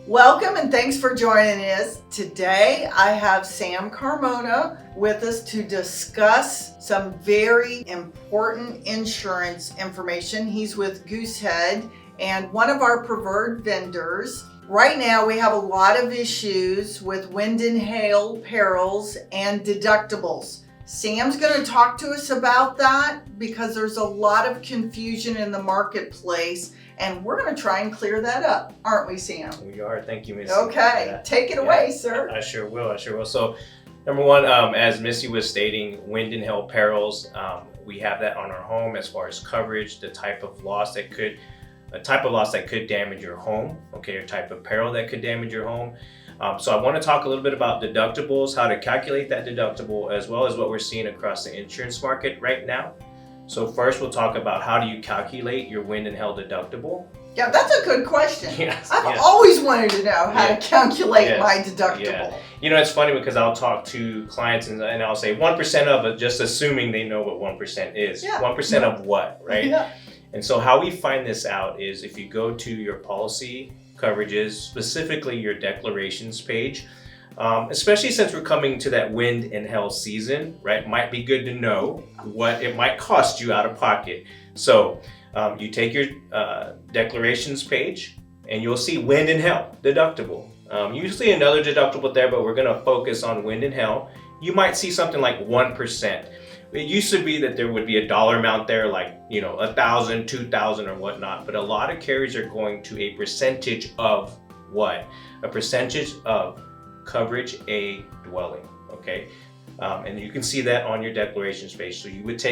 Welcome and thanks for joining us. Today I have Sam Carmona with us to discuss some very important insurance information. He's with Goosehead and one of our preferred vendors. Right now we have a lot of issues with wind and hail perils and deductibles. Sam's going to talk to us about that because there's a lot of confusion in the marketplace. And we're going to try and clear that up, aren't we, Sam? We are. Thank you, Missy. Okay, take it away, sir. I sure will. So, number one, as Missy was stating, wind and hail perils. We have that on our home as far as coverage, the type of loss that could damage your home. Okay, or type of peril that could damage your home. So I want to talk a little bit about deductibles, how to calculate that deductible, as well as what we're seeing across the insurance market right now. So first we'll talk about how do you calculate your wind and hail deductible. Yeah, that's a good question. Yes, I've always wanted to know how to calculate my deductible. Yeah. You know, it's funny because I'll talk to clients and I'll say 1% of it, just assuming they know what 1% is. Yeah. 1% of what, right? Yeah. And so how we find this out is if you go to your policy coverages, specifically your declarations page, especially since we're coming to that wind and hail season, right? Might be good to know what it might cost you out of pocket. So you take your declarations page and you'll see wind and hail deductible. Usually another deductible there, but we're going to focus on wind and hail. You might see something like 1%. It used to be that there would be a dollar amount there, like, you know, 1,000, 2,000 or whatnot. But a lot of carriers are going to a percentage of what? A percentage of coverage A dwelling, okay? And you can see that on your declarations page. So you would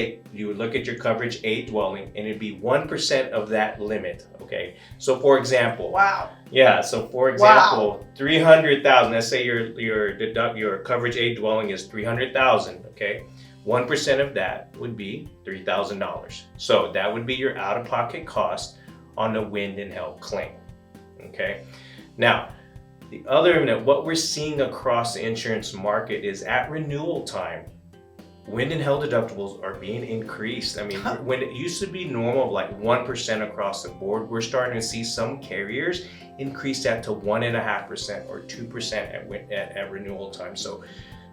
look at your coverage A dwelling and it'd be 1% of that limit, okay? So for example, wow. Yeah, so for example, 300,000, let's say your coverage A dwelling is 300,000, okay? 1% of that would be $3,000. So that would be your out-of-pocket cost on the wind and hail claim, okay? Now, the other, what we're seeing across the insurance market is at renewal time, wind and hail deductibles are being increased. I mean, when it used to be normal of like 1% across the board, we're starting to see some carriers increase that to 1.5% or 2% at renewal time. So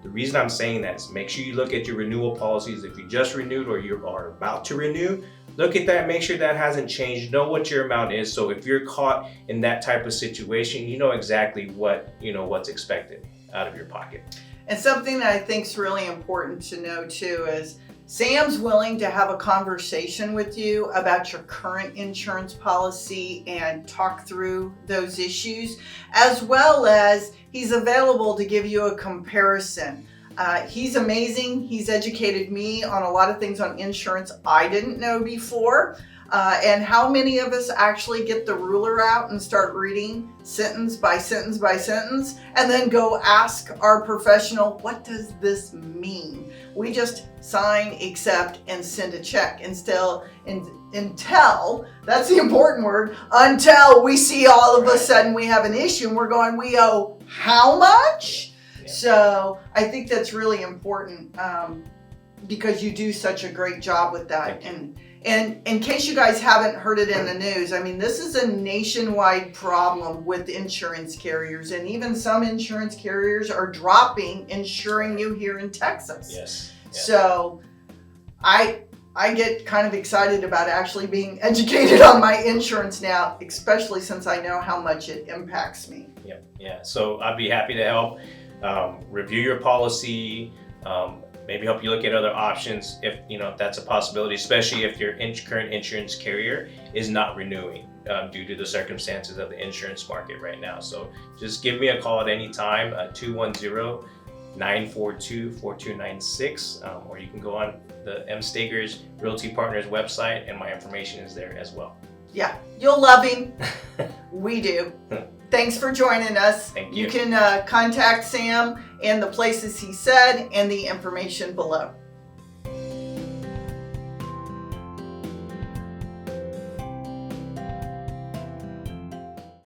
the reason I'm saying that is make sure you look at your renewal policies. If you just renewed or you are about to renew, look at that, make sure that hasn't changed, know what your amount is. So if you're caught in that type of situation, you know exactly what's expected out of your pocket. And something that I think is really important to know too is Sam's willing to have a conversation with you about your current insurance policy and talk through those issues, as well as he's available to give you a comparison. He's amazing. He's educated me on a lot of things on insurance I didn't know before. And how many of us actually get the ruler out and start reading sentence by sentence by sentence and then go ask our professional, what does this mean? We just sign, accept, and send a check until, that's the important word, until we see all of a sudden we have an issue and we're going, we owe how much? Yeah. So I think that's really important because you do such a great job with that. And in case you guys haven't heard it in the news, I mean, this is a nationwide problem with insurance carriers, and even some insurance carriers are dropping insuring you here in Texas. Yes. So I get kind of excited about actually being educated on my insurance now, especially since I know how much it impacts me. Yep. Yeah. So I'd be happy to help review your policy. Maybe help you look at other options if that's a possibility, especially if your current insurance carrier is not renewing due to the circumstances of the insurance market right now. So just give me a call at any time, 210-942-4296, or you can go on the M. Stegers Realty Partners website and my information is there as well. Yeah, you'll love him. We do. Thanks for joining us. Thank you. You can contact Sam and the places he said and the information below.